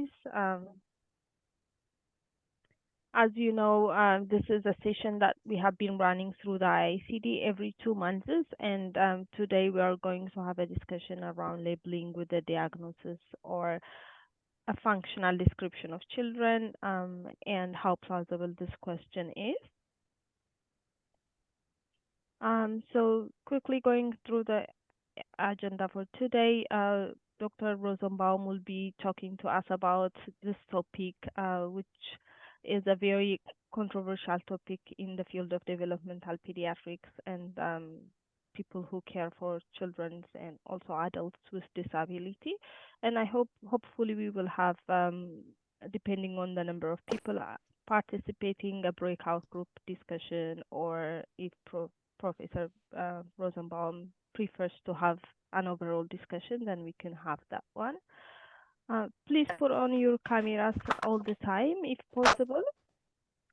please. As you know, this is a session that we have been running through the IACD every 2 months, and today we are going to have a discussion around labeling with the diagnosis or a functional description of children, and how plausible this question is. So quickly going through the agenda for today, Dr. Rosenbaum will be talking to us about this topic, which is a very controversial topic in the field of developmental pediatrics and people who care for children and also adults with disability. And I hopefully we will have, depending on the number of people participating, a breakout group discussion, or if Professor Rosenbaum prefers to have an overall discussion, then we can have that one. Please put on your cameras all the time if possible.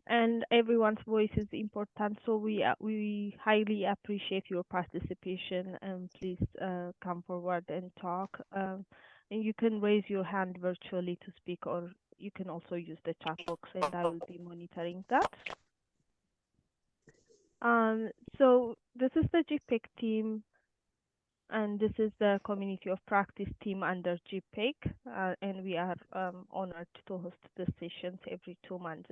And everyone's voice is important, so we highly appreciate your participation. And please come forward and talk. And you can raise your hand virtually to speak, or you can also use the chat box, and I will be monitoring that. So this is the GPEC team, and this is the community of practice team under GPEC, and we are honored to host the sessions every 2 months.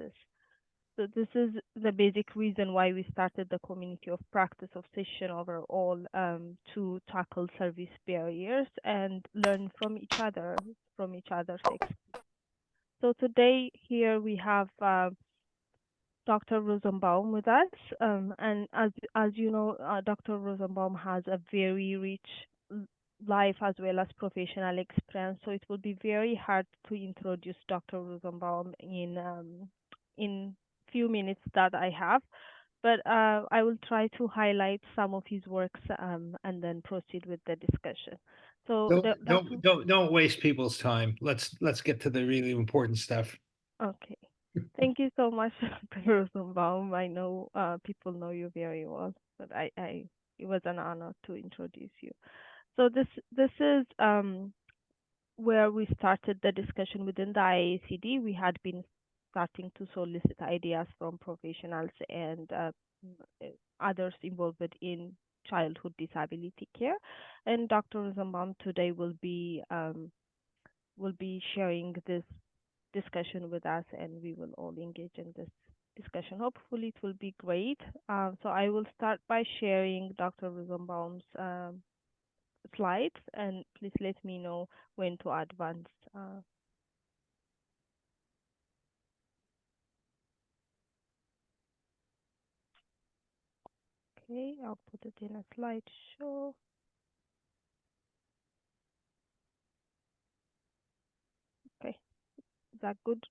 So this is the basic reason why we started the community of practice of session overall, to tackle service barriers and learn from each other, from each other's experience. So today here we have Dr. Rosenbaum with us, and as you know, Dr. Rosenbaum has a very rich life as well as professional experience. So it will be very hard to introduce Dr. Rosenbaum in few minutes that I have, but I will try to highlight some of his works, and then proceed with the discussion. So Dr. Don't waste people's time. Let's get to the really important stuff. Okay. Thank you so much, Dr. Rosenbaum. I know people know you very well, but it was an honor to introduce you. So this is where we started the discussion within the IACD. We had been starting to solicit ideas from professionals and others involved in childhood disability care, and Dr. Rosenbaum today will be sharing this discussion with us, and we will all engage in this discussion. Hopefully, it will be great. So I will start by sharing Dr. Rosenbaum's slides, and please let me know when to advance. Okay, I'll put it in a slideshow. Okay, is that good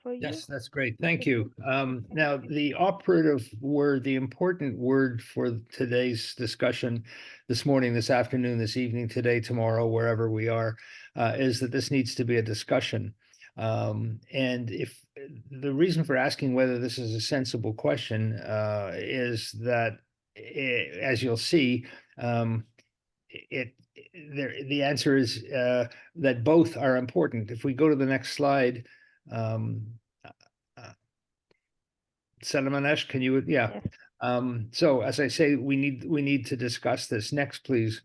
for you? Yes, that's great. Thank you. Now, the operative word, the important word for today's discussion this morning, this afternoon, this evening, today, tomorrow, wherever we are, is that this needs to be a discussion. And if the reason for asking whether this is a sensible question is that, as you'll see, the answer is that both are important. If we go to the next slide, Salamanesh, can you? Yeah. Yes. So as I say, we need to discuss this. Next, please.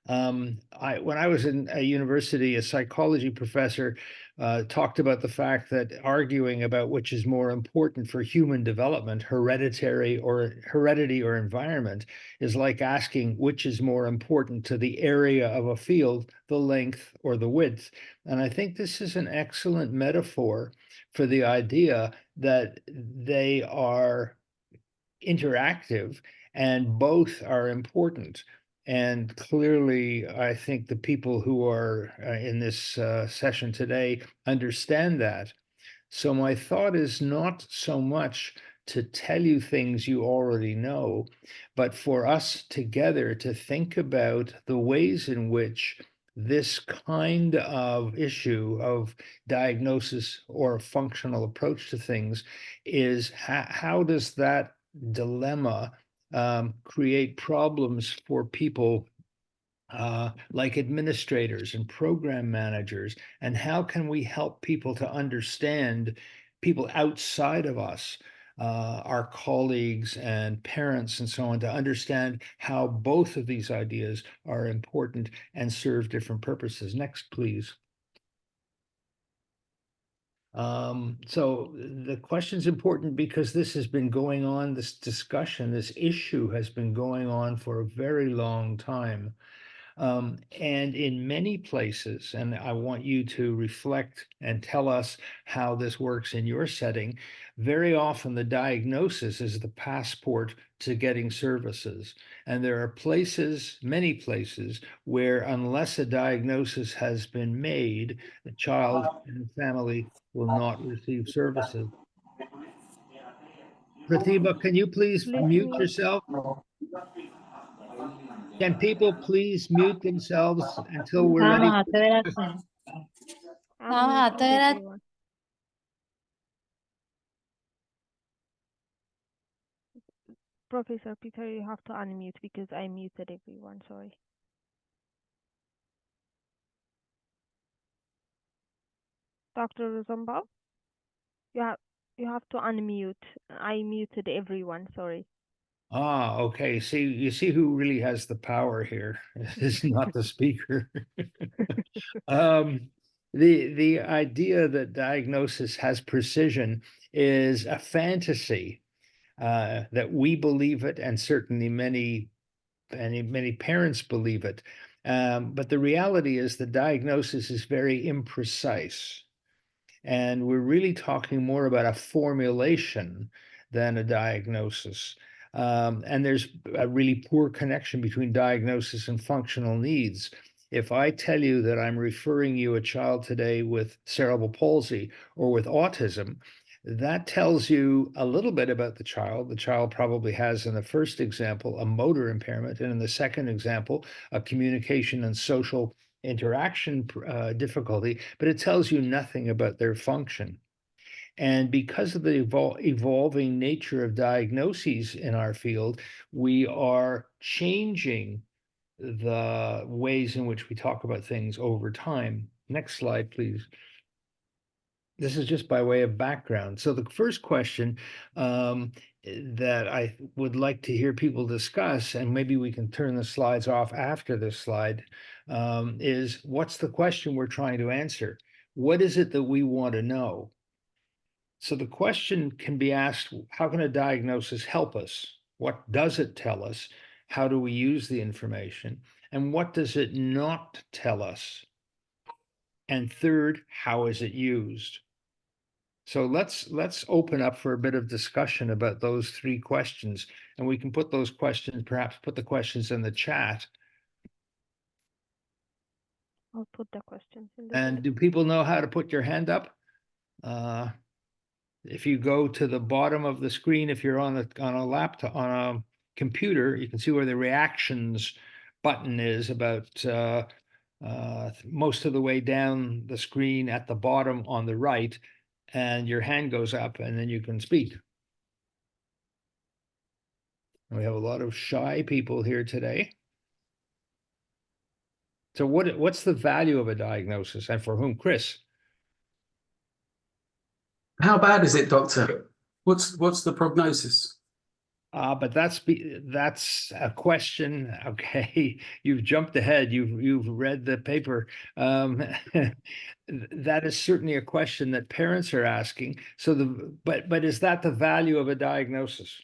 When I was in a university, a psychology professor talked about the fact that arguing about which is more important for human development, heredity or environment, is like asking which is more important to the area of a field, the length or the width. And I think this is an excellent metaphor for the idea that they are interactive and both are important. And clearly, I think the people who are in this session today understand that. So my thought is not so much to tell you things you already know, but for us together to think about the ways in which this kind of issue of diagnosis or a functional approach to things is how does that dilemma create problems for people like administrators and program managers? And how can we help people to understand, people outside of us, our colleagues and parents and so on, to understand how both of these ideas are important and serve different purposes? Next, please. So the question's important because this has been going on, this discussion, this issue has been going on for a very long time. And in many places, and I want you to reflect and tell us how this works in your setting, very often the diagnosis is the passport to getting services. And there are places, many places, where unless a diagnosis has been made, the child and the family will not receive services. Pratibha, can you please Please mute mute. yourself? Can people please mute themselves until we're हाँ ready? हाँ आते रहते हैं I'm हाँ हाँ muting आते रहते everyone. Professor Peter, you have to unmute because I muted everyone. Sorry. Dr. Rosenbaum, you have you have to unmute. I muted everyone. Sorry. Okay. See, you see who really has the power here. It's not the speaker. Um, the idea that diagnosis has precision is a fantasy, that we believe it, and certainly many parents believe it. But the reality is the diagnosis is very imprecise. And we're really talking more about a formulation than a diagnosis. And there's a really poor connection between diagnosis and functional needs. If I tell you that I'm referring you a child today with cerebral palsy or with autism, that tells you a little bit about the child. The child probably has, in the first example, a motor impairment, and in the second example, a communication and social interaction difficulty, but it tells you nothing about their function. And because of the evolving nature of diagnoses in our field, we are changing the ways in which we talk about things over time. Next slide, please. This is just by way of background. So the first question, that I would like to hear people discuss, and maybe we can turn the slides off after this slide, is what's the question we're trying to answer? What is it that we want to know? So the question can be asked, how can a diagnosis help us? What does it tell us? How do we use the information? And what does it not tell us? And third, how is it used? So let's open up for a bit of discussion about those three questions, and we can put those questions, perhaps put the questions in the chat. I'll put the questions in the And chat. do people know how to put your hand up? If you go to the bottom of the screen, if you're on a laptop, on a computer, you can see where the reactions button is, about most of the way down the screen at the bottom on the right, and your hand goes up, and then you can speak. We have a lot of shy people here today. So what's the value of a diagnosis, and for whom? Chris? How bad is it, doctor? What's the prognosis? But that's a question. Okay, you've jumped ahead. You've read the paper. That is certainly a question that parents are asking. So but is that the value of a diagnosis?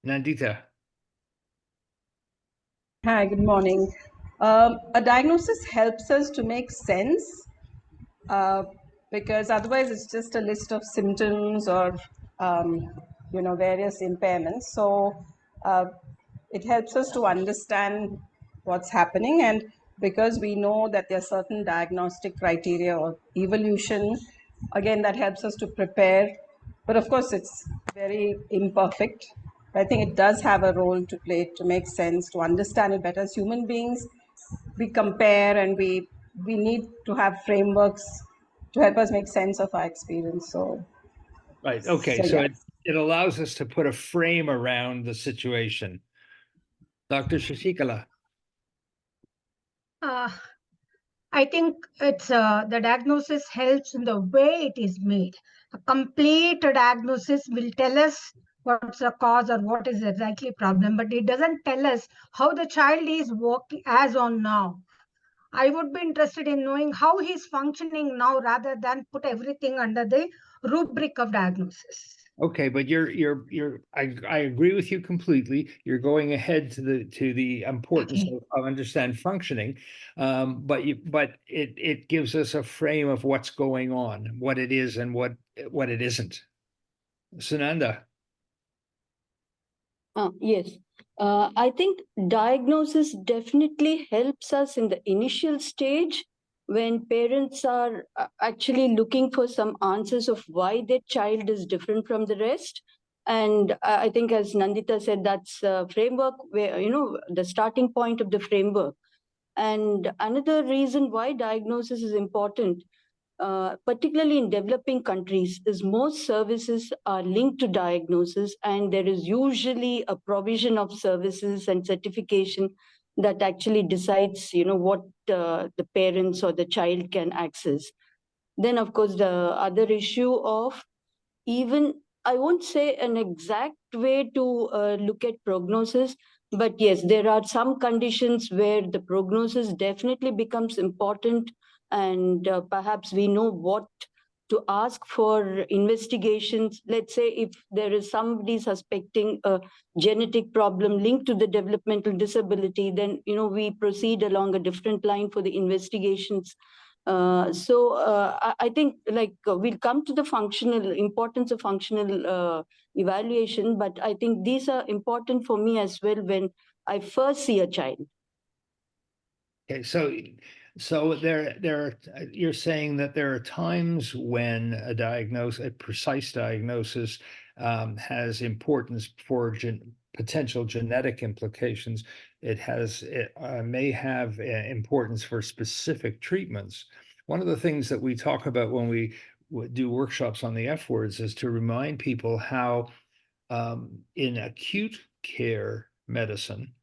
Nandita. Hi, good morning. A diagnosis helps us to make sense, uh, because otherwise it's just a list of symptoms or various impairments. So uh, it helps us to understand what's happening, and because we know that there are certain diagnostic criteria or evolution, again that helps us to prepare. But of course it's very imperfect. I think it does have a role to play to make sense, to understand it better. As human beings, we compare and we need to have frameworks to help us make sense of our experience. Right. Okay. So So yeah. it allows us to put a frame around the situation. Dr. Shashikala. Uh, I think it's the diagnosis helps in the way it is made. A complete diagnosis will tell us what's the cause or what is exactly problem, but it doesn't tell us how the child is working as on now. I would be interested in knowing how he's functioning now rather than put everything under the rubric of diagnosis. Okay, but I agree with you completely. You're going ahead to the importance Okay. of understand functioning, but it gives us a frame of what's going on, what it is and what it isn't. Sunanda. Yes, I think diagnosis definitely helps us in the initial stage when parents are actually looking for some answers of why their child is different from the rest. And I think, as Nandita said, that's a framework where, the starting point of the framework. And another reason why diagnosis is important, particularly in developing countries, is most services are linked to diagnosis, and there is usually a provision of services and certification that actually decides, what the parents or the child can access. Then, of course, the other issue of even, I won't say an exact way to look at prognosis, but yes, there are some conditions where the prognosis definitely becomes important, and perhaps we know what to ask for investigations. Let's say if there is somebody suspecting a genetic problem linked to the developmental disability, then we proceed along a different line for the investigations. I think we'll come to the functional importance of functional evaluation, but I think these are important for me as well when I first see a child. Okay, so you're saying that there are times when a precise diagnosis has importance for potential genetic implications. It may have importance for specific treatments. One of the things that we talk about when we do workshops on the F words is to remind people how in acute care medicine,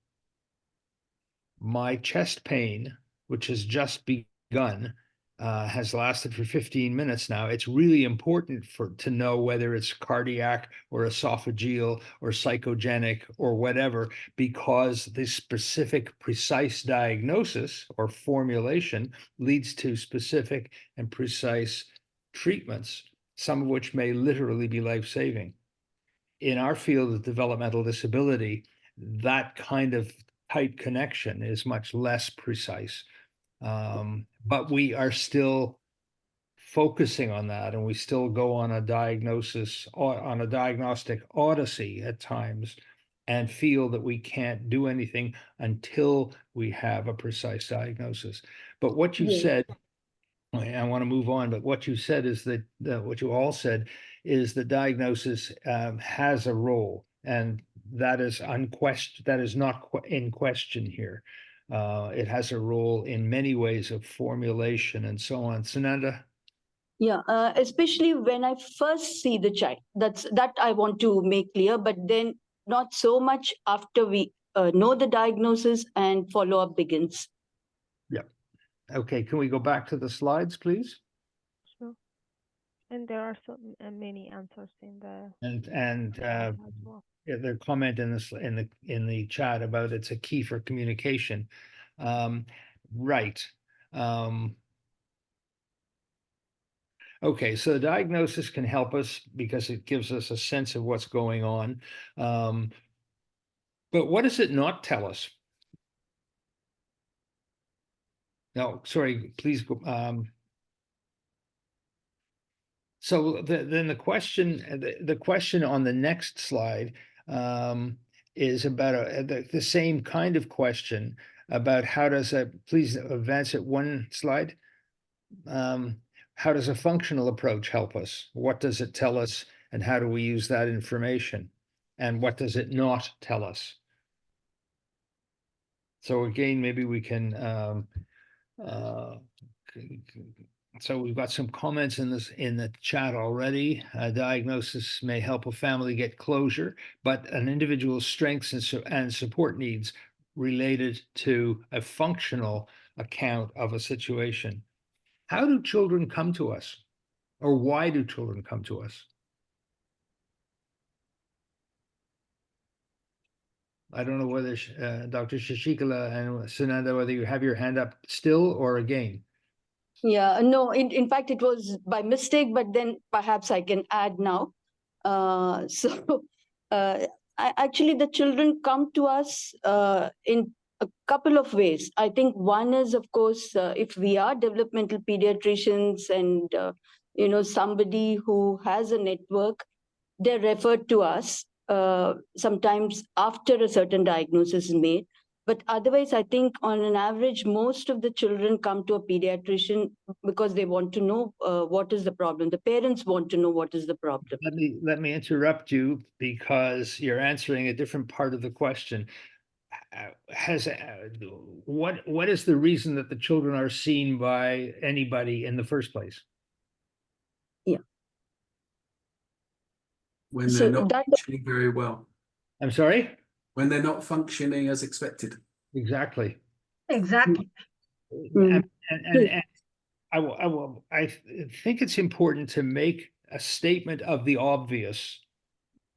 my chest pain, which has just begun, has lasted for 15 minutes now. It's really important to know whether it's cardiac or esophageal or psychogenic or whatever, because the specific precise diagnosis or formulation leads to specific and precise treatments, some of which may literally be life-saving. In our field of developmental disability, that kind of tight connection is much less precise. But we are still focusing on that, and we still go on a diagnostic odyssey at times, and feel that we can't do anything until we have a precise diagnosis. But what you said, I want to move on, but what you said is that what you all said is that diagnosis has a role, and that is unquestioned. That is not in question here. It has a role in many ways of formulation and so on. Sunanda? Yeah, especially when I first see the child. That I want to make clear, but then not so much after we know the diagnosis and follow-up begins. Yeah. Okay, can we go back to the slides, please? Sure. And there are so many answers in the And as well. their comment in the chat about it's a key for communication. Right. Okay, so the diagnosis can help us because it gives us a sense of what's going on. But what does it not tell us? No, sorry, please. So then the question on the next slide is about the same kind of question about how does please advance it one slide. How does a functional approach help us? What does it tell us, and how do we use that information? And what does it not tell us? So again, maybe we can so we've got some comments in the chat already. Diagnosis may help a family get closure, but an individual's strengths and support needs related to a functional account of a situation. How do children come to us? Or why do children come to us? I don't know whether Dr. Shashikala and Sunanda, whether you have your hand up still or again. Yeah, no, in fact, it was by mistake, but then perhaps I can add now. So actually, the children come to us in a couple of ways. I think one is, of course, if we are developmental pediatricians and, somebody who has a network, they're referred to us sometimes after a certain diagnosis is made. But otherwise, I think on an average, most of the children come to a pediatrician because they want to know what is the problem. The parents want to know what is the problem. Let me interrupt you because you're answering a different part of the question. What is the reason that the children are seen by anybody in the first place? Yeah. When they're not functioning very well. I'm sorry? When they're not functioning as expected. Exactly. Exactly. And I think it's important to make a statement of the obvious.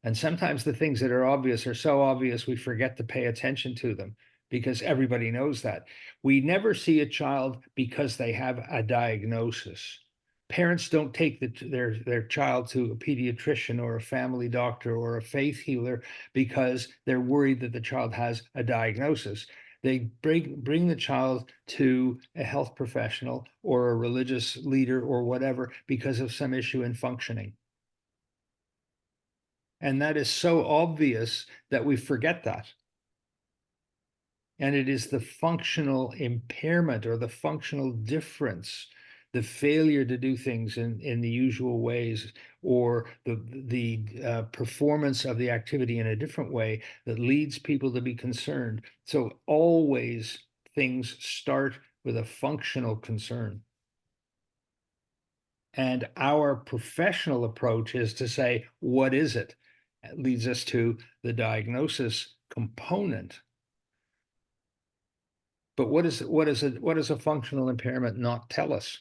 And sometimes the things that are obvious are so obvious we forget to pay attention to them because everybody knows that. We never see a child because they have a diagnosis. Parents don't take their child to a pediatrician or a family doctor or a faith healer because they're worried that the child has a diagnosis. They bring the child to a health professional or a religious leader or whatever because of some issue in functioning. And that is so obvious that we forget that. And it is the functional impairment or the functional difference, the failure to do things in the usual ways, or the performance of the activity in a different way that leads people to be concerned. So always things start with a functional concern. And our professional approach is to say, what is it? It leads us to the diagnosis component. But what does a functional impairment not tell us?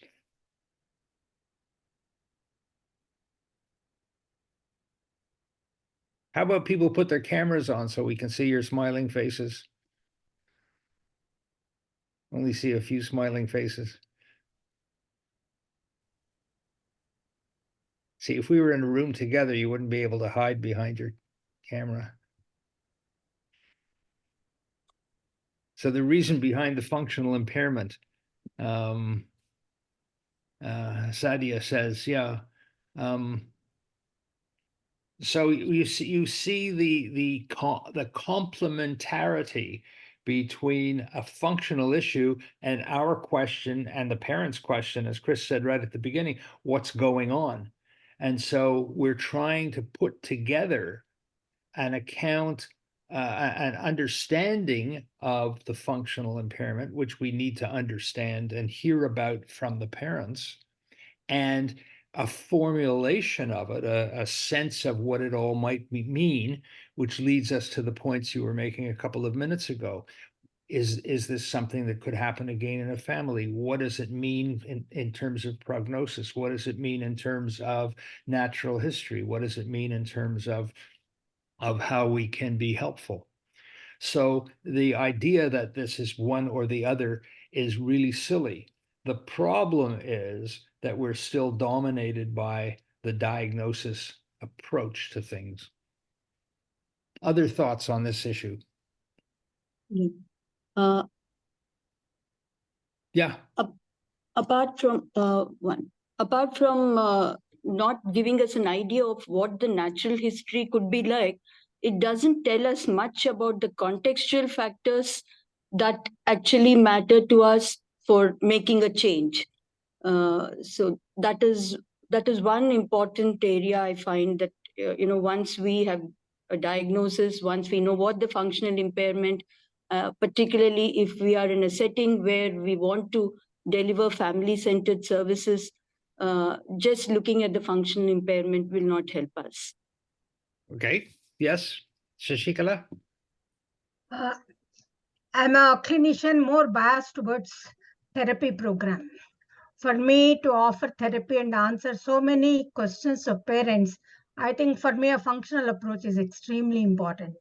How about people put their cameras on so we can see your smiling faces? Only see a few smiling faces. See, if we were in a room together, you wouldn't be able to hide behind your camera. So the reason behind the functional impairment, Sadia says, yeah. So you see the complementarity between a functional issue and our question and the parents' question, as Chris said right at the beginning, what's going on? And so we're trying to put together an account, an understanding of the functional impairment, which we need to understand and hear about from the parents, and a formulation of it, a sense of what it all might mean, which leads us to the points you were making a couple of minutes ago. Is this something that could happen again in a family? What does it mean in terms of prognosis? What does it mean in terms of natural history? What does it mean in terms of how we can be helpful? So the idea that this is one or the other is really silly. The problem is that we're still dominated by the diagnosis approach to things. Other thoughts on this issue? Yeah. Apart from not giving us an idea of what the natural history could be like, it doesn't tell us much about the contextual factors that actually matter to us for making a change. So that is one important area I find, that once we have a diagnosis, once we know what the functional impairment, particularly if we are in a setting where we want to deliver family-centered services, just looking at the functional impairment will not help us. Okay. Yes, Shashikala? I'm a clinician more biased towards therapy program. For me to offer therapy and answer so many questions of parents, I think for me a functional approach is extremely important.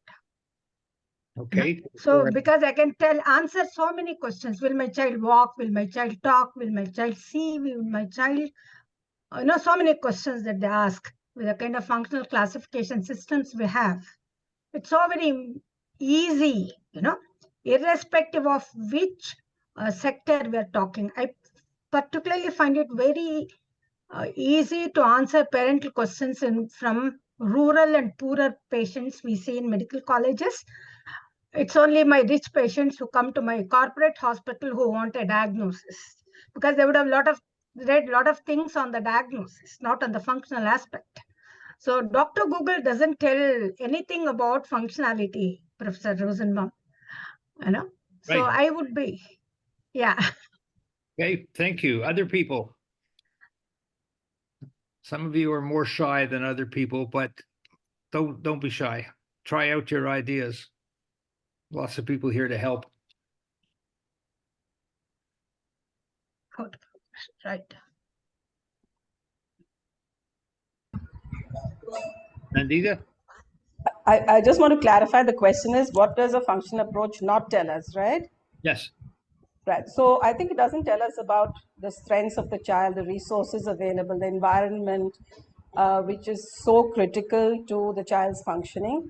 Okay. So because I can answer so many questions. Will my child walk? Will my child talk? Will my child see? Will my child, so many questions that they ask with the kind of functional classification systems we have. It's so very easy, irrespective of which sector we are talking. I particularly find it very easy to answer parental questions from rural and poorer patients we see in medical colleges. It's only my rich patients who come to my corporate hospital who want a diagnosis, because they would have read a lot of things on the diagnosis, not on the functional aspect. So Dr. Google doesn't tell anything about functionality, Professor Rosenbaum. So Right. I would be, yeah. Okay, thank you. Other people? Some of you are more shy than other people, but don't be shy. Try out your ideas. Lots of people here to help. Right. Nandita? I just want to clarify, the question is, what does a functional approach not tell us, right? Yes. Right. So I think it doesn't tell us about the strengths of the child, the resources available, the environment, which is so critical to the child's functioning.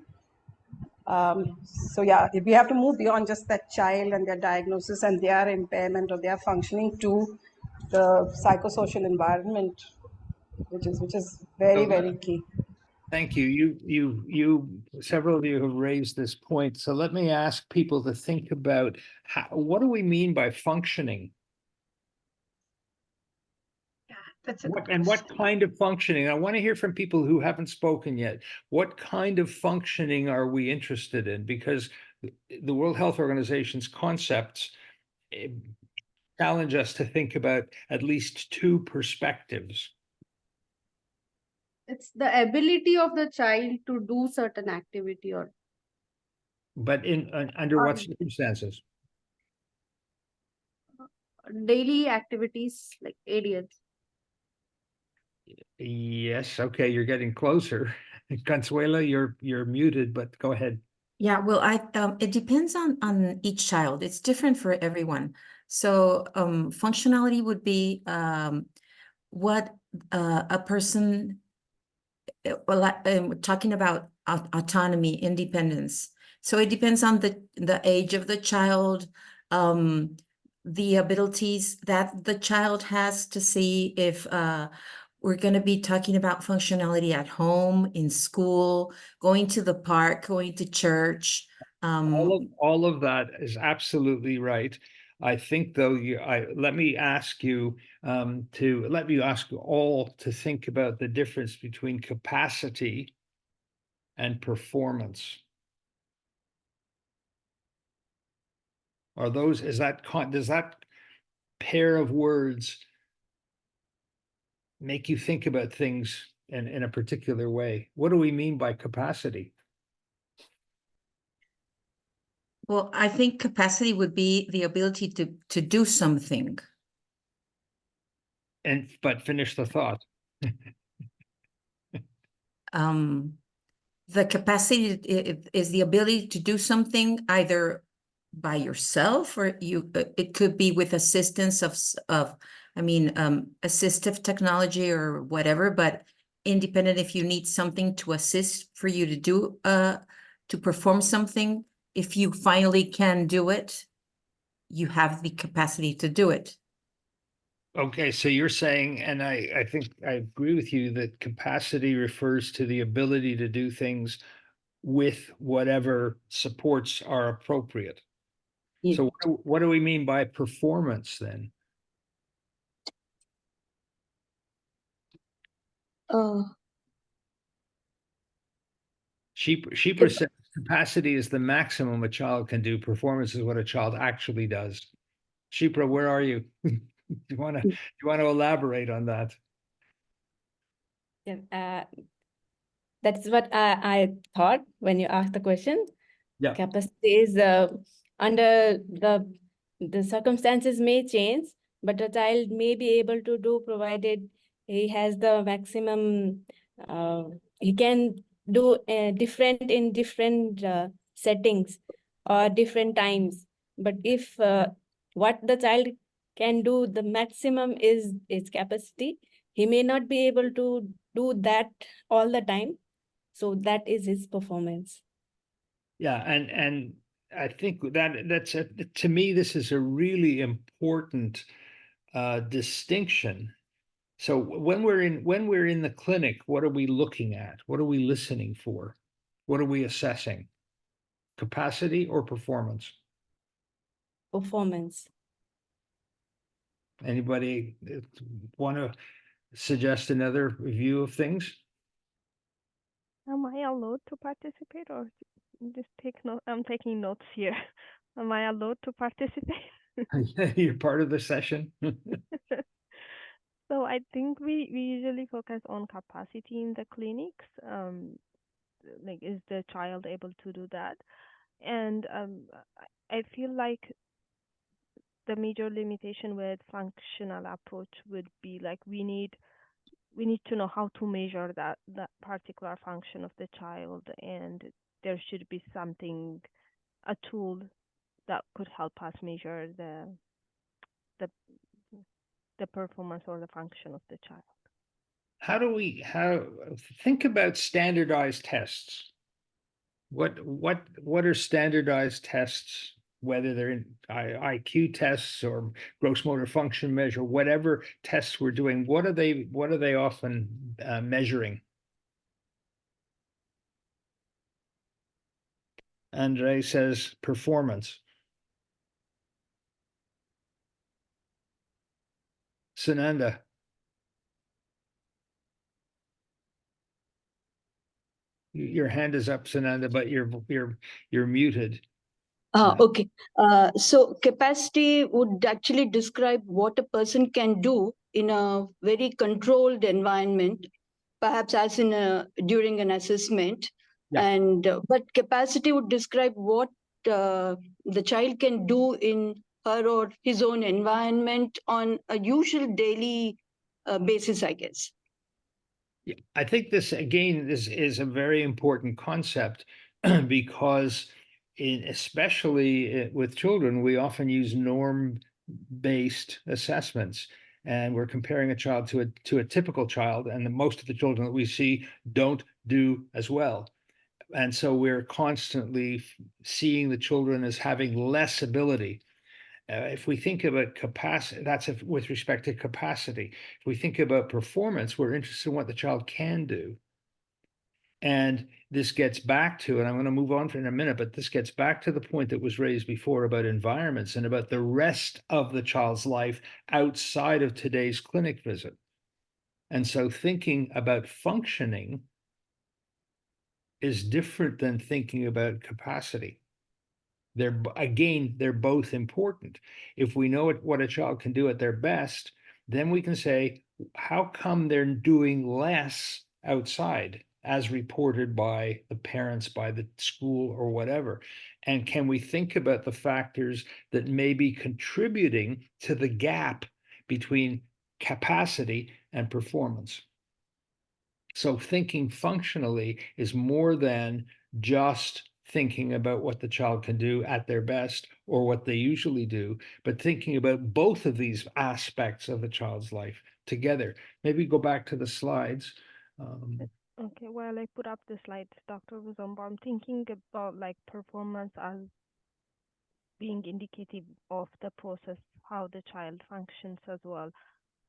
So yeah, we have to move beyond just that child and their diagnosis and their impairment or their functioning to the psychosocial environment, which is very, very key. Thank you. Several of you have raised this point. So let me ask people to think about what do we mean by functioning? Yeah, that's a good And question. what kind of functioning? I want to hear from people who haven't spoken yet. What kind of functioning are we interested in? Because the World Health Organization's concepts challenge us to think about at least two perspectives. It's the ability of the child to do certain activity or But under what circumstances? daily activities like ADLs. Yes, okay, you're getting closer. Consuela, you're muted, but go ahead. Yeah, well, it depends on each child. It's different for everyone. So functionality would be what a person, talking about autonomy, independence. So it depends on the age of the child, the abilities that the child has to see if we're going to be talking about functionality at home, in school, going to the park, going to church. All of that is absolutely right. I think, though, let me ask you all to think about the difference between capacity and performance. Does that pair of words make you think about things in a particular way? What do we mean by capacity? Well, I think capacity would be the ability to do something. But finish the thought. The capacity is the ability to do something either by yourself or it could be with assistance of assistive technology or whatever, but independent, if you need something to assist for you to do to perform something, if you finally can do it, you have the capacity to do it. Okay, so you're saying, and I think I agree with you, that capacity refers to the ability to do things with whatever supports are appropriate. Yeah. So what do we mean by performance then? Sheeper says capacity is the maximum a child can do. Performance is what a child actually does. Shipra, where are you? Do you want to elaborate on that? Yeah, that's what I thought when you asked the question. Yeah. Capacity is under the circumstances may change, but a child may be able to do provided he has the maximum, he can do different in different settings or different times. But if what the child can do, the maximum is its capacity, he may not be able to do that all the time. So that is his performance. Yeah, and I think that's to me, this is a really important distinction. So when we're in the clinic, what are we looking at? What are we listening for? What are we assessing? Capacity or performance? Performance. Anybody want to suggest another view of things? Am I allowed to participate or just take note? I'm taking notes here. Am I allowed to participate? You're part of the session. So I think we usually focus on capacity in the clinics. Like, is the child able to do that? And I feel like the major limitation with functional approach would be like we need to know how to measure that particular function of the child, and there should be something, a tool that could help us measure the the performance or the function of the child. How think about standardized tests? What are standardized tests, whether they're in IQ tests or gross motor function measure, whatever tests we're doing, what are they often measuring? Andre says performance. Sananda. Your hand is up, Sananda, but you're muted. Okay. So capacity would actually describe what a person can do in a very controlled environment, perhaps as in during an assessment. Yeah. And but capacity would describe what the child can do in her or his own environment on a usual daily basis, I guess. Yeah, I think this again is a very important concept because especially with children, we often use norm-based assessments, and we're comparing a child to a typical child, and most of the children that we see don't do as well. And so we're constantly seeing the children as having less ability. If we think about capacity, that's with respect to capacity. If we think about performance, we're interested in what the child can do. And this gets back to, and I'm going to move on in a minute, but this gets back to the point that was raised before about environments and about the rest of the child's life outside of today's clinic visit. And so thinking about functioning is different than thinking about capacity. They're both important. If we know what a child can do at their best, then we can say, how come they're doing less outside as reported by the parents, by the school, or whatever? And can we think about the factors that may be contributing to the gap between capacity and performance? So thinking functionally is more than just thinking about what the child can do at their best or what they usually do, but thinking about both of these aspects of a child's life together. Maybe go back to the slides. Okay, well, I put up the slides, Dr. Rosenbaum, thinking about like performance as being indicative of the process, how the child functions as well.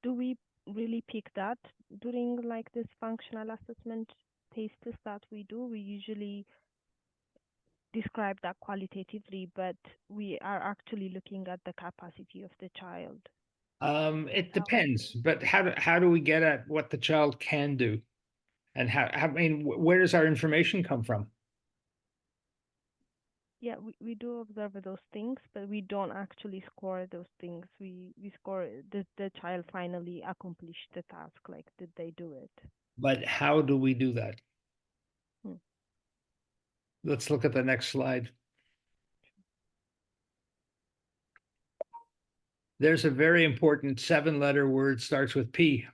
Do we really pick that during like this functional assessment tests that we do? We usually describe that qualitatively, but we are actually looking at the capacity of the child. It depends, but how do we get at what the child can do? And I mean, where does our information come from? Yeah, we do observe those things, but we don't actually score those things. We score did the child finally accomplish the task, like did they do it? But how do we do that? Hmm. Let's look at the next slide. There's a very important 7-letter word, starts with P.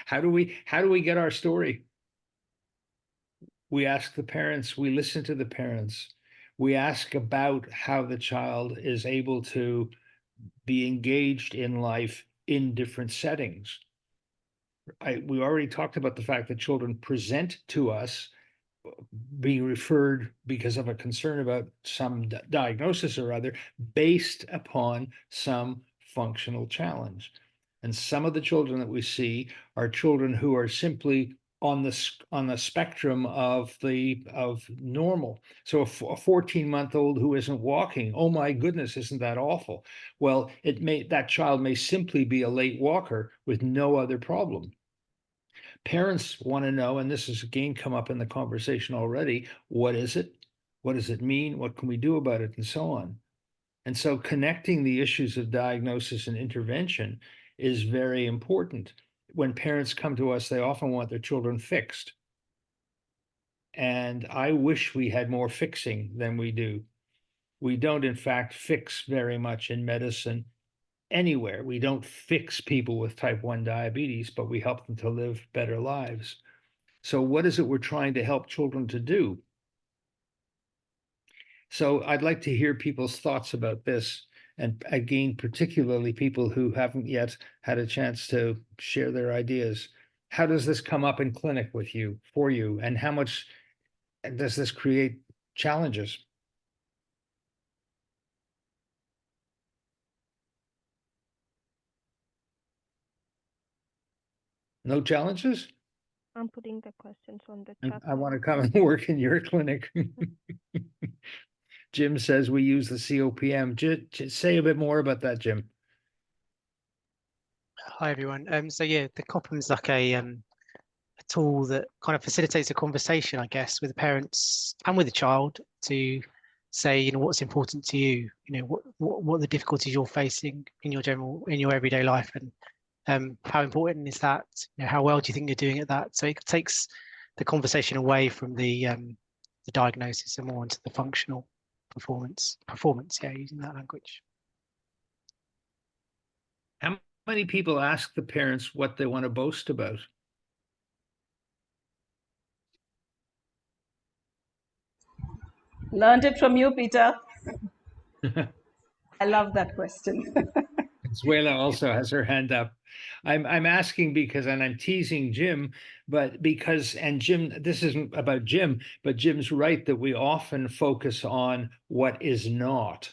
How do we get our story? We ask the parents, we listen to the parents, we ask about how the child is able to be engaged in life in different settings. We already talked about the fact that children present to us being referred because of a concern about some diagnosis or other based upon some functional challenge. And some of the children that we see are children who are simply on the spectrum of normal. So a 14-month-old who isn't walking, oh my goodness, isn't that awful? Well, that child may simply be a late walker with no other problem. Parents want to know, and this has again come up in the conversation already, what is it? What does it mean? What can we do about it? And so on. And so connecting the issues of diagnosis and intervention is very important. When parents come to us, they often want their children fixed. And I wish we had more fixing than we do. We don't, in fact, fix very much in medicine anywhere. We don't fix people with type 1 diabetes, but we help them to live better lives. So what is it we're trying to help children to do? So I'd like to hear people's thoughts about this. And again, particularly people who haven't yet had a chance to share their ideas. How does this come up in clinic with you, for you? And how much does this create challenges? No challenges? I'm putting the questions on the chat. I want to come and work in your clinic. Jim says we use the COPM. Say a bit more about that, Jim. Hi, everyone. So yeah, the COPM is like a tool that kind of facilitates a conversation, I guess, with the parents and with the child to say, you know, what's important to you, you know, what are the difficulties you're facing in your everyday life, and how important is that? You know, how well do you think you're doing at that? So it takes the conversation away from the diagnosis and more into the functional performance. Yeah, using that language. How many people ask the parents what they want to boast about? Learned it from you, Peter. I love that question. Zuela also has her hand up. I'm asking because, and I'm teasing Jim, but because, and Jim, this isn't about Jim, but Jim's right that we often focus on what is not.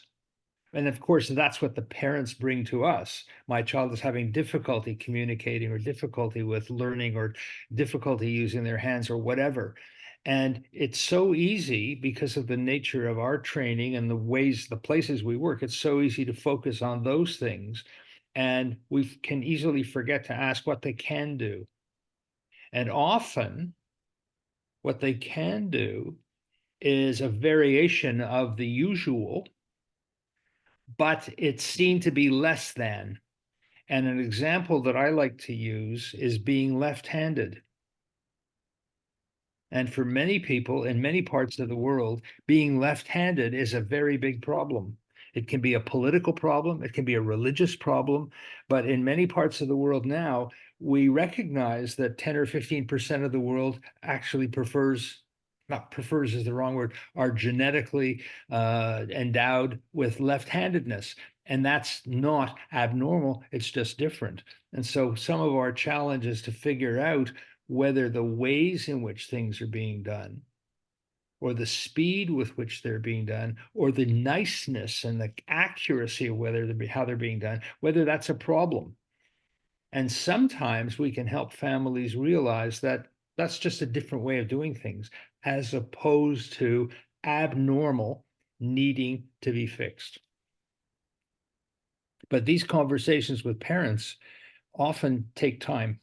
And of course, that's what the parents bring to us. My child is having difficulty communicating or difficulty with learning or difficulty using their hands or whatever. And it's so easy because of the nature of our training and the places we work, it's so easy to focus on those things. And we can easily forget to ask what they can do. And often, what they can do is a variation of the usual, but it's seen to be less than. And an example that I like to use is being left-handed. And for many people in many parts of the world, being left-handed is a very big problem. It can be a political problem, it can be a religious problem, but in many parts of the world now, we recognize that 10 or 15% of the world actually not prefers is the wrong word, are genetically endowed with left-handedness. And that's not abnormal, it's just different. And so some of our challenge is to figure out whether the ways in which things are being done, or the speed with which they're being done, or the niceness and the accuracy of how they're being done, whether that's a problem. And sometimes we can help families realize that that's just a different way of doing things, as opposed to abnormal needing to be fixed. But these conversations with parents often take time.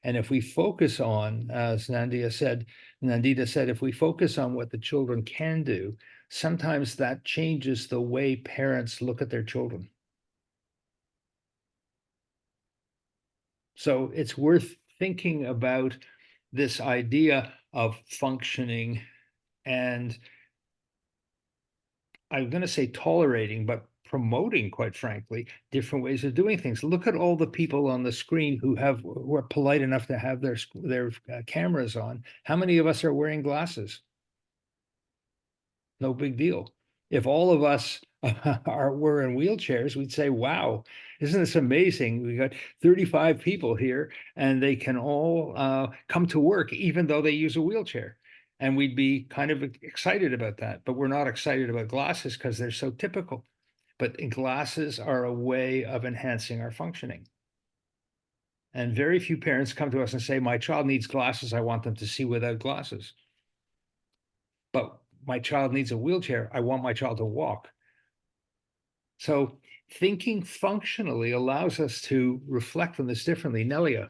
And if we focus on, as Nandita said, if we focus on what the children can do, sometimes that changes the way parents look at their children. So it's worth thinking about this idea of functioning and I'm going to say tolerating, but promoting, quite frankly, different ways of doing things. Look at all the people on the screen who are polite enough to have their cameras on. How many of us are wearing glasses? No big deal. If all of us were in wheelchairs, we'd say, wow, isn't this amazing? We got 35 people here and they can all come to work even though they use a wheelchair. And we'd be kind of excited about that, but we're not excited about glasses because they're so typical. But glasses are a way of enhancing our functioning. And very few parents come to us and say, my child needs glasses, I want them to see without glasses. But my child needs a wheelchair, I want my child to walk. So thinking functionally allows us to reflect on this differently. Nelia,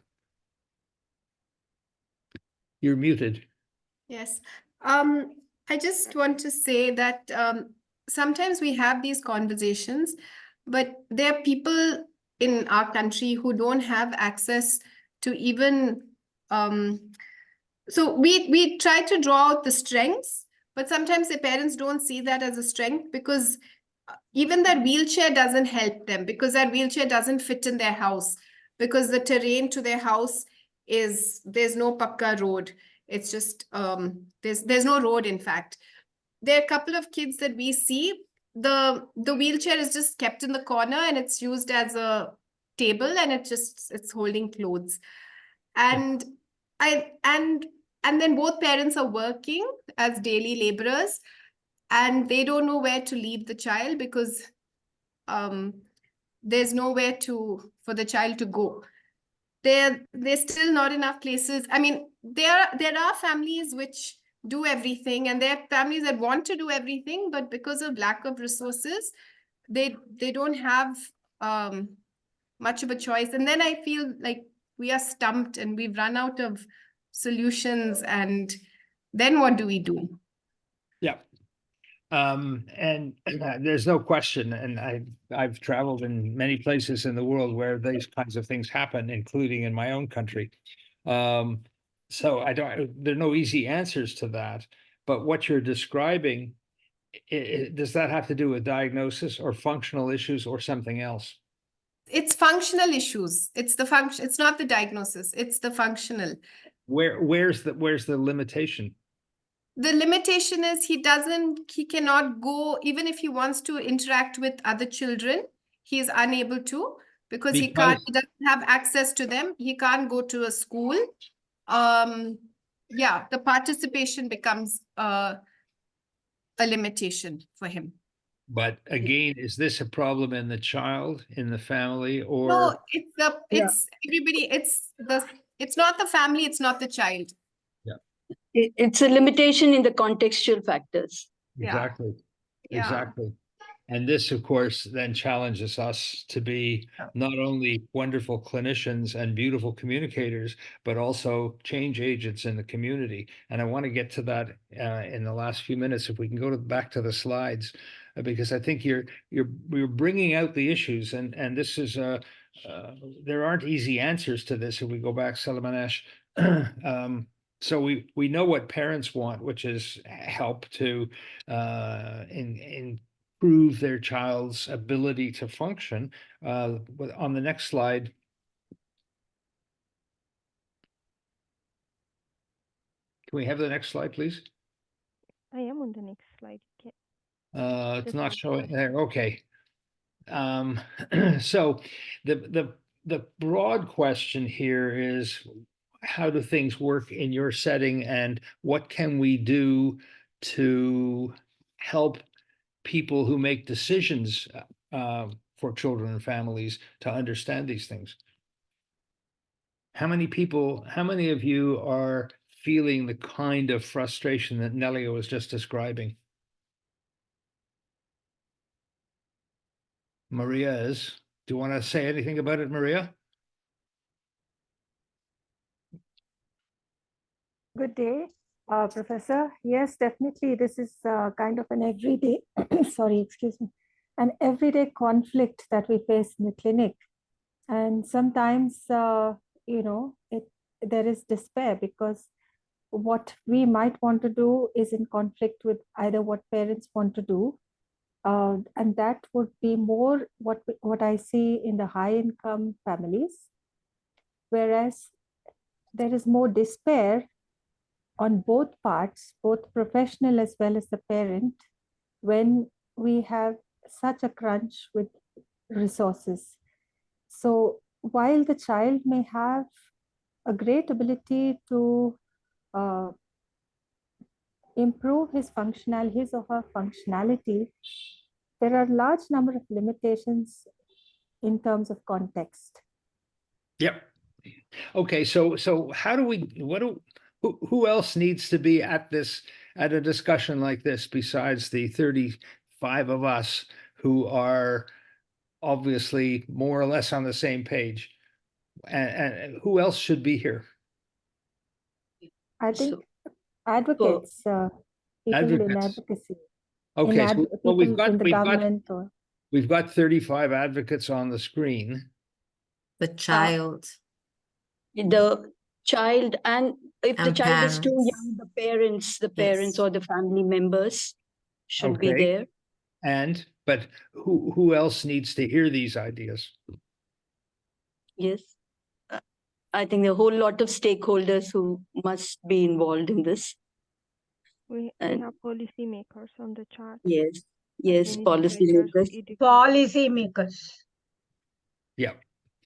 you're muted. Yes. I just want to say that sometimes we have these conversations, but there are people in our country who don't have access to even so we try to draw out the strengths, but sometimes the parents don't see that as a strength because even that wheelchair doesn't help them, because that wheelchair doesn't fit in their house, because the terrain to their house there's no pakka road. It's just there's no road. In fact, there are a couple of kids that we see, the wheelchair is just kept in the corner and it's used as a table and it's holding clothes. And and then both parents are working as daily laborers and they don't know where to leave the child because there's nowhere for the child to go. There's still not enough places. I mean, there are families which do everything and there are families that want to do everything, but because of lack of resources, they don't have much of a choice. And then I feel like we are stumped and we've run out of solutions. And then what do we do? Yeah. And there's no question, and I've traveled in many places in the world where these kinds of things happen, including in my own country. So there are no easy answers to that. But what you're describing, does that have to do with diagnosis or functional issues or something else? It's functional issues. It's the function. It's not the diagnosis. It's the functional. Where's the limitation? The limitation is he cannot go, even if he wants to interact with other children, he is unable to because he doesn't have access to them. He can't go to a school. Yeah, the participation becomes a limitation for him. But again, is this a problem in the child, in the family, or? No, it's everybody. It's not the family. It's not the child. Yeah. It's a limitation in the contextual factors. Exactly. Yeah. Exactly. And this, of course, then challenges us to be not only wonderful clinicians and beautiful communicators, but also change agents in the community. And I want to get to that in the last few minutes, if we can go back to the slides, because I think you're bringing out the issues, and this is there aren't easy answers to this. If we go back, Salamanesh. So we know what parents want, which is help to improve their child's ability to function. On the next slide, can we have the next slide, please? I am on the next slide. It's not showing there. Okay. So the broad question here is, how do things work in your setting, and what can we do to help people who make decisions for children and families to understand these things? How many of you are feeling the kind of frustration that Nelia was just describing? Maria is. Do you want to say anything about it, Maria? Good day, Professor. Yes, definitely. This is kind of an everyday, sorry, excuse me, an everyday conflict that we face in the clinic. And sometimes, you know, there is despair because what we might want to do is in conflict with either what parents want to do And that would be more what I see in the high income families, whereas there is more despair on both parts, both professional as well as the parent, when we have such a crunch with resources. So while the child may have a great ability to improve his or her functionality, there are a large number of limitations in terms of context. Yep. Okay, so how do we, who else needs to be at a discussion like this besides the 35 of us who are obviously more or less on the same page? And who else should be here? I think So, advocates, people in Advocates. advocacy, Okay, so well, people in the government. We've got 35 advocates on the screen. The child. the child, and if the And child is too parents. young, the parents Yes. or the family members should be Okay. there. But who else needs to hear these ideas? Yes. I think a whole lot of stakeholders who must be involved in this. We have policymakers on the chart. Yes, policymakers. Policymakers. Yeah.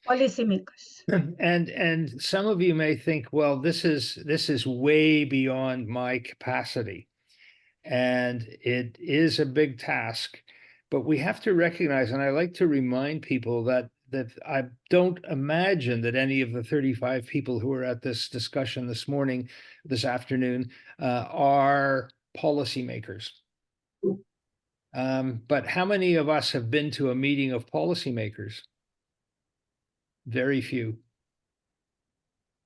Policymakers. And some of you may think, well, this is way beyond my capacity. And it is a big task, but we have to recognize, and I like to remind people that I don't imagine that any of the 35 people who are at this discussion this afternoon, are policymakers. But how many of us have been to a meeting of policymakers? Very few.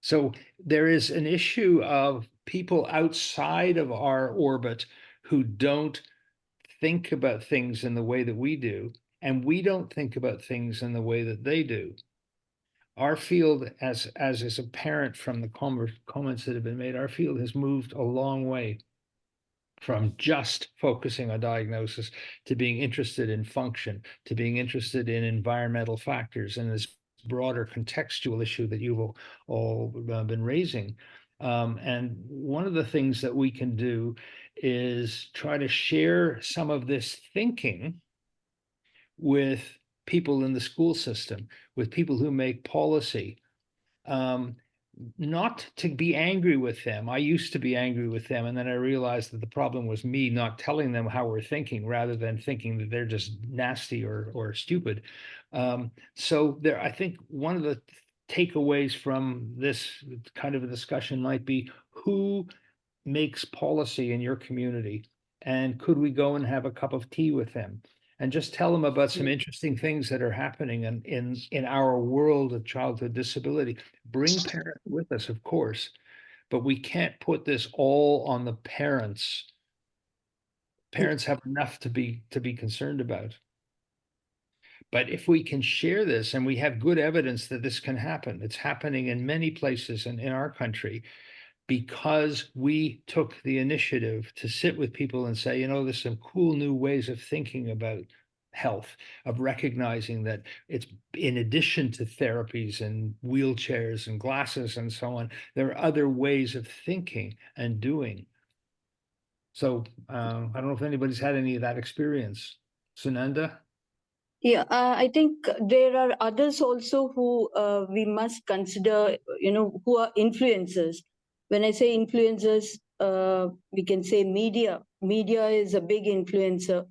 So there is an issue of people outside of our orbit who don't think about things in the way that we do, and we don't think about things in the way that they do. Our field, as is apparent from the comments that have been made, our field has moved a long way from just focusing on diagnosis to being interested in function, to being interested in environmental factors and this broader contextual issue that you've all been raising. And one of the things that we can do is try to share some of this thinking with people in the school system, with people who make policy, not to be angry with them. I used to be angry with them, and then I realized that the problem was me not telling them how we're thinking, rather than thinking that they're just nasty or stupid. So I think one of the takeaways from this kind of a discussion might be, who makes policy in your community, and could we go and have a cup of tea with them and just tell them about some interesting things that are happening in our world of childhood disability. Bring parents with us, of course, but we can't put this all on the parents. Parents have enough to be concerned about. But if we can share this, and we have good evidence that this can happen, it's happening in many places in our country, because we took the initiative to sit with people and say, there's some cool new ways of thinking about health, of recognizing that it's, in addition to therapies and wheelchairs and glasses and so on, there are other ways of thinking and doing. So I don't know if anybody's had any of that experience. Sunanda? Yeah, I think there are others also who we must consider, who are influencers. When I say influencers, we can say media. Media is a big influencer.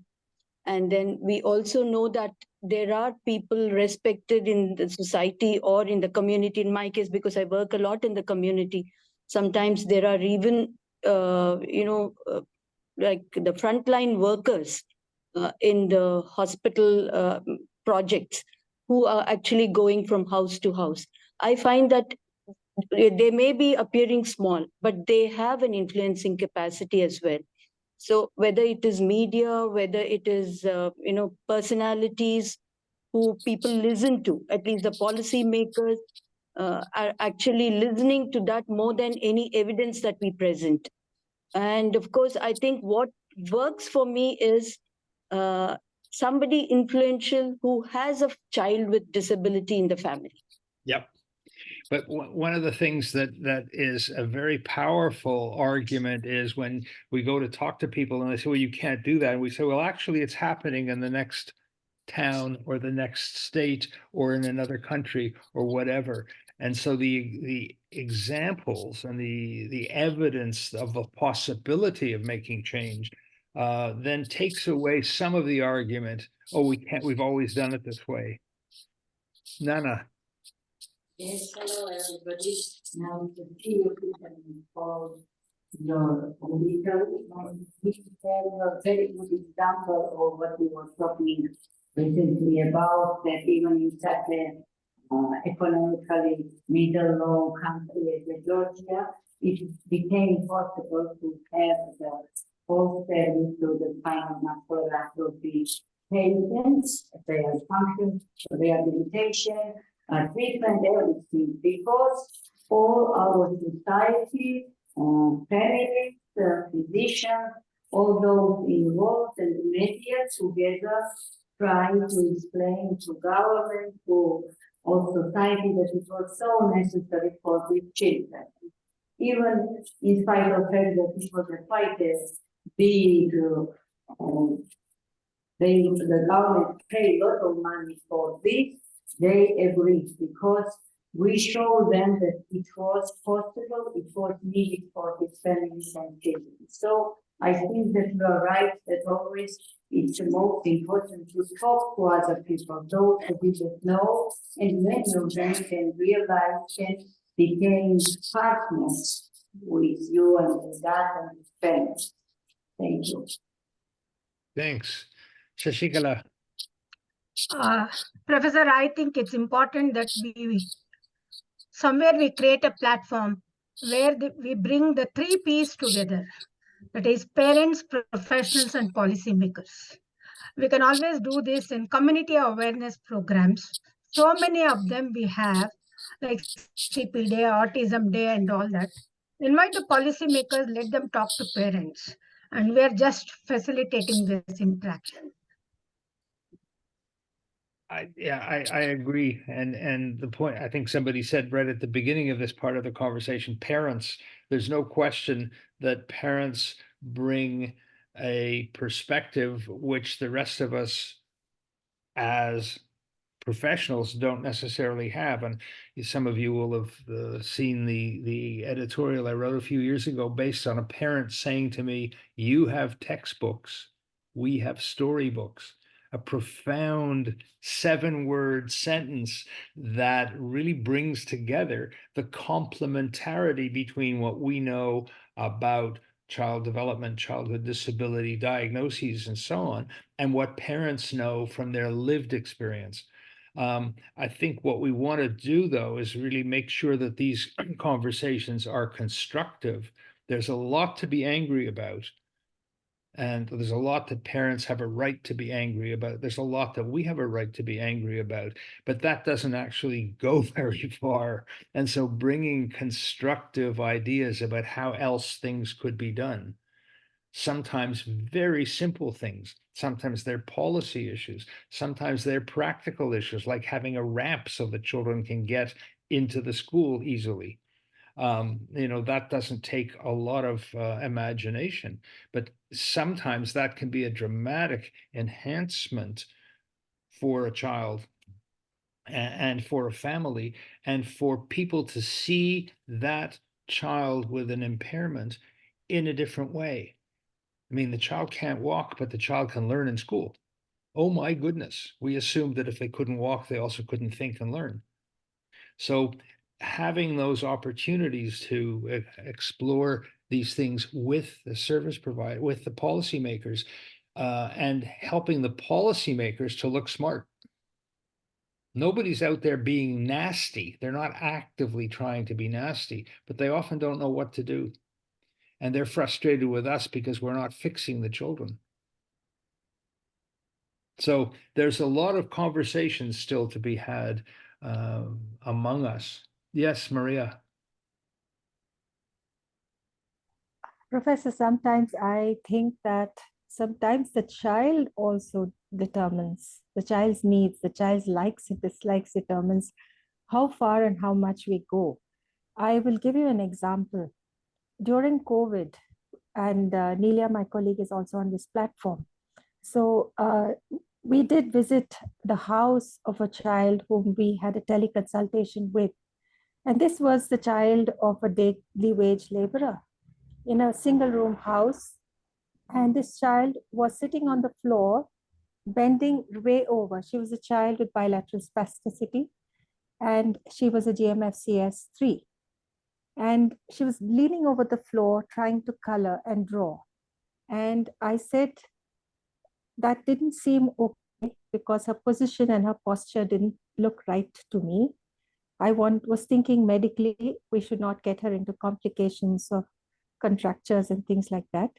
And then we also know that there are people respected in the society or in the community. In my case, because I work a lot in the community, sometimes there are even, like the frontline workers in the hospital projects who are actually going from house to house. I find that they may be appearing small, but they have an influencing capacity as well. So whether it is media, whether it is, personalities who people listen to, at least the policymakers are actually listening to that more than any evidence that we present. And of course, I think what works for me is somebody influential who has a child with disability in the family. Yep. But one of the things that is a very powerful argument is when we go to talk to people and they say, well, you can't do that. And we say, well, actually, it's happening in the next town or the next state or in another country or whatever. And so the examples and the evidence of the possibility of making change then takes away some of the argument, oh, we can't, we've always done it this way. Nana. Yes, hello everybody. Now the few people involved your auditor. We have a very good example of what we were talking recently about, that even in such a economically middle-low country as Georgia, it became possible to have the whole service to the spinal muscular atrophy patients, their function, rehabilitation, treatment, everything, because all our society, families, physicians, all those involved and the media together trying to explain to government, to all society that it was so necessary for these children. Even in spite of the fact that it was quite a big, the government paid a lot of money for this, they agreed because we showed them that it was possible, it was needed for these families and children. So I think that you are right that always it's the most important to talk to other people, those who didn't know, and many of them can realize and became partners with you and with that and with parents. Thank you. Thanks. Shashikala. Professor, I think it's important that we create a platform where we bring the 3 P's together. That is parents, professionals, and policymakers. We can always do this in community awareness programs. So many of them we have, like CP Day, Autism Day, and all that. Invite the policymakers, let them talk to parents, and we are just facilitating this interaction. I agree. And the point, I think somebody said right at the beginning of this part of the conversation, parents, there's no question that parents bring a perspective which the rest of us as professionals don't necessarily have. And some of you will have seen the editorial I wrote a few years ago based on a parent saying to me, you have textbooks, we have storybooks. A profound 7-word sentence that really brings together the complementarity between what we know about child development, childhood disability diagnoses, and so on, and what parents know from their lived experience. I think what we want to do, though, is really make sure that these conversations are constructive. There's a lot to be angry about. And there's a lot that parents have a right to be angry about. There's a lot that we have a right to be angry about, but that doesn't actually go very far. And so bringing constructive ideas about how else things could be done, sometimes very simple things, sometimes they're policy issues, sometimes they're practical issues, like having a ramp so that children can get into the school easily. That doesn't take a lot of imagination, but sometimes that can be a dramatic enhancement for a child and for a family, and for people to see that child with an impairment in a different way. I mean, the child can't walk, but the child can learn in school. Oh my goodness. We assumed that if they couldn't walk, they also couldn't think and learn. So having those opportunities to explore these things with the service provider, with the policymakers, and helping the policymakers to look smart. Nobody's out there being nasty. They're not actively trying to be nasty, but they often don't know what to do. And they're frustrated with us because we're not fixing the children. So there's a lot of conversations still to be had among us. Yes, Maria. Professor, sometimes I think that sometimes the child also determines, the child's needs, the child's likes and dislikes determines how far and how much we go. I will give you an example. During COVID, and Nelia, my colleague, is also on this platform. So we did visit the house of a child whom we had a teleconsultation with. And this was the child of a daily wage laborer in a single room house. And this child was sitting on the floor, bending way over. She was a child with bilateral spasticity, and she was a GMFCS 3. And she was leaning over the floor, trying to color and draw. And I said, that didn't seem okay because her position and her posture didn't look right to me. I was thinking medically, we should not get her into complications of contractures and things like that.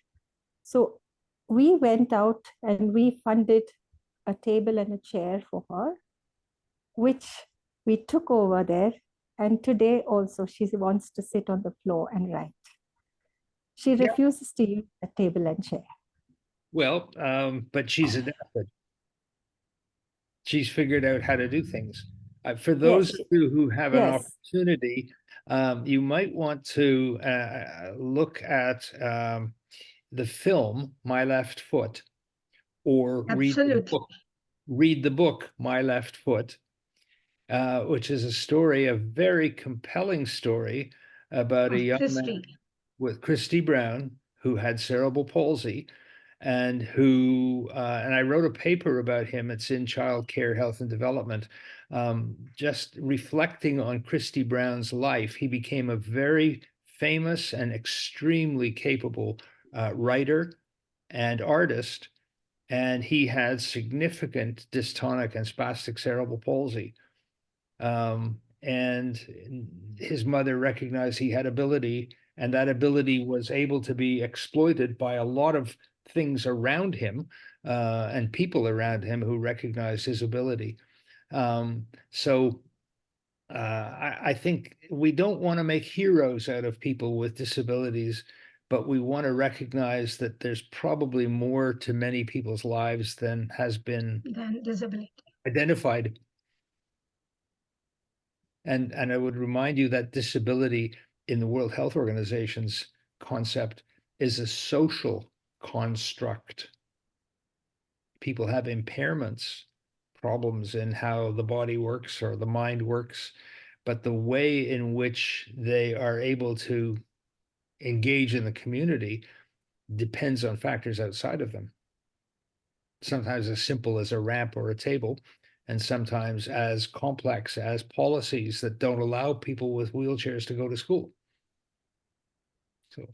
So we went out and we funded a table and a chair for her, which we took over there. And today also she wants to sit on the floor and write. She refuses to use the table and chair. Well, but she's adapted. She's figured out how to do things. For those of you who have an opportunity, you might want to look at the film My Left Foot, or read the book My Left Foot, which is a story, a very compelling story about a young man with Christy Brown who had cerebral palsy, and who and I wrote a paper about him. It's in Child Care, Health and Development, just reflecting on Christy Brown's life. He became a very famous and extremely capable writer and artist, and he had significant dystonic and spastic cerebral palsy. And his mother recognized he had ability, and that ability was able to be exploited by a lot of things around him and people around him who recognized his ability. So I think we don't want to make heroes out of people with disabilities, but we want to recognize that there's probably more to many people's lives than has been identified. And I would remind you that disability in the World Health Organization's concept is a social construct. People have impairments, problems in how the body works or the mind works, but the way in which they are able to engage in the community depends on factors outside of them. Sometimes as simple as a ramp or a table, and sometimes as complex as policies that don't allow people with wheelchairs to go to school. So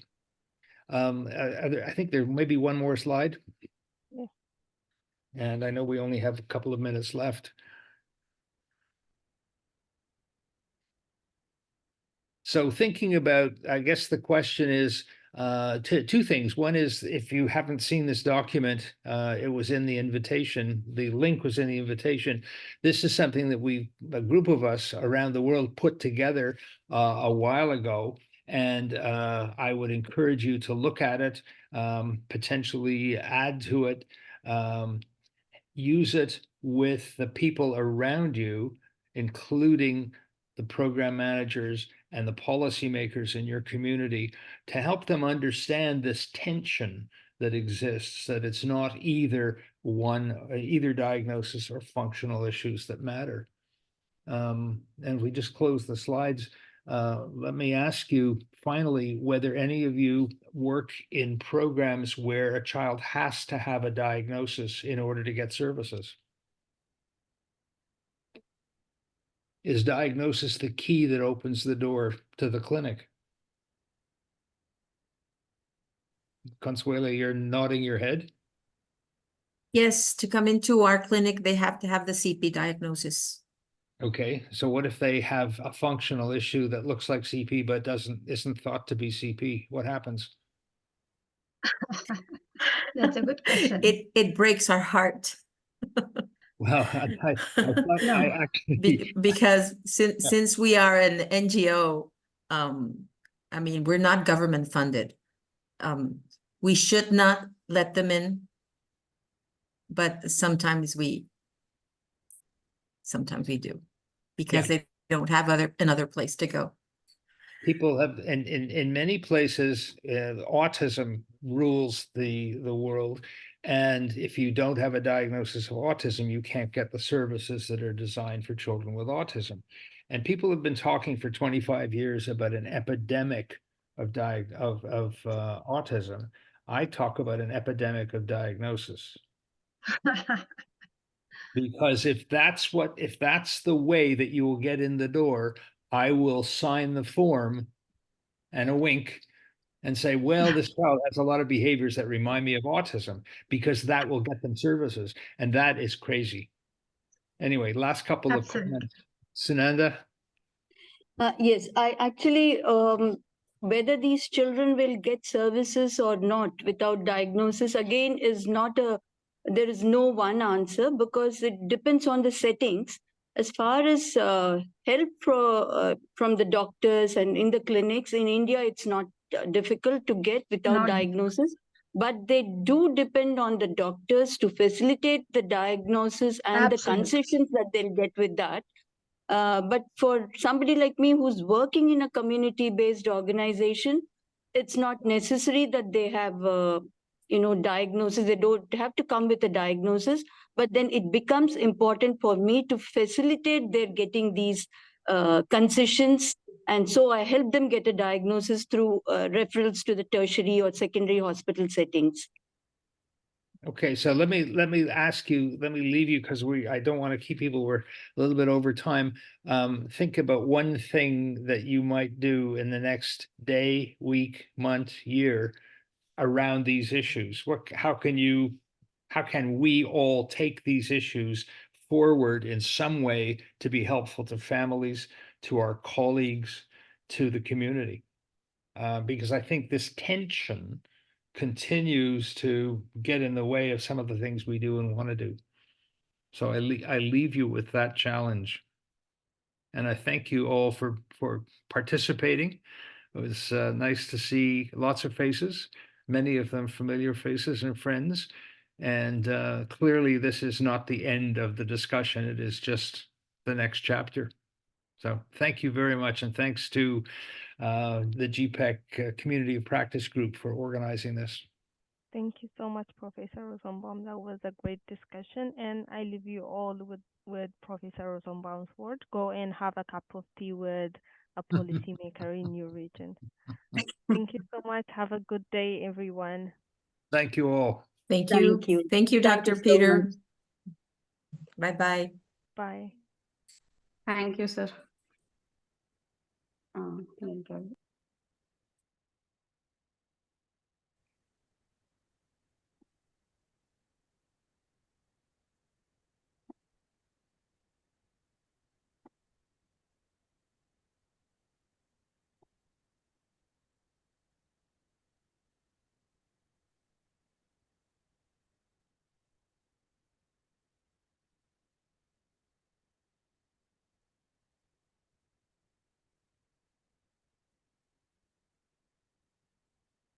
I think there may be one more slide. Yeah. And I know we only have a couple of minutes left. So thinking about, I guess the question is two things. One is, if you haven't seen this document, it was in the invitation. The link was in the invitation. This is something that a group of us around the world put together a while ago. And I would encourage you to look at it, potentially add to it, use it with the people around you, including the program managers and the policymakers in your community, to help them understand this tension that exists, that it's not either diagnosis or functional issues that matter. And we just close the slides. Let me ask you finally whether any of you work in programs where a child has to have a diagnosis in order to get services. Is diagnosis the key that opens the door to the clinic? Consuela, you're nodding your head. Yes, to come into our clinic, they have to have the CP diagnosis. Okay, so what if they have a functional issue that looks like CP but isn't thought to be CP? What happens? That's a good question. It breaks our heart. Well, I actually because since we are an NGO, I mean, we're not government funded. We should not let them in. but sometimes we do, because they don't have another place to go. People have, in many places, autism rules the world. And if you don't have a diagnosis of autism, you can't get the services that are designed for children with autism. And people have been talking for 25 years about an epidemic of autism. I talk about an epidemic of diagnosis. Because if that's the way that you will get in the door, I will sign the form and a wink and say, well, this child has a lot of behaviors that remind me of autism, because that will get them services. And that is crazy. Anyway, last couple of comments. Sunanda? Yes, I actually, whether these children will get services or not without diagnosis, again, there is no one answer, because it depends on the settings. As far as help from the doctors and in the clinics, in India, it's not difficult to get without diagnosis, but they do depend on the doctors to facilitate the diagnosis and the concessions that they'll get with that. But for somebody like me who's working in a community-based organization, it's not necessary that they have, diagnosis. They don't have to come with a diagnosis, but then it becomes important for me to facilitate their getting these concessions. And so I help them get a diagnosis through referrals to the tertiary or secondary hospital settings. Okay, so let me leave you, because I don't want to keep people, we're a little bit over time. Think about one thing that you might do in the next day, week, month, year around these issues. How can we all take these issues forward in some way to be helpful to families, to our colleagues, to the community? Because I think this tension continues to get in the way of some of the things we do and want to do. So I leave you with that challenge. And I thank you all for participating. It was nice to see lots of faces, many of them familiar faces and friends. And clearly this is not the end of the discussion. It is just the next chapter. So thank you very much. And thanks to the GPEC Community of Practice Group for organizing this. Thank you so much, Professor Rosenbaum. That was a great discussion, and I leave you all with Professor Rosenbaum's word. Go and have a cup of tea with a policymaker in your region. Thank you so much. Have a good day, everyone. Thank you all. Thank you. Thank you, Dr. Peter. Bye-bye. Bye. Thank you, sir.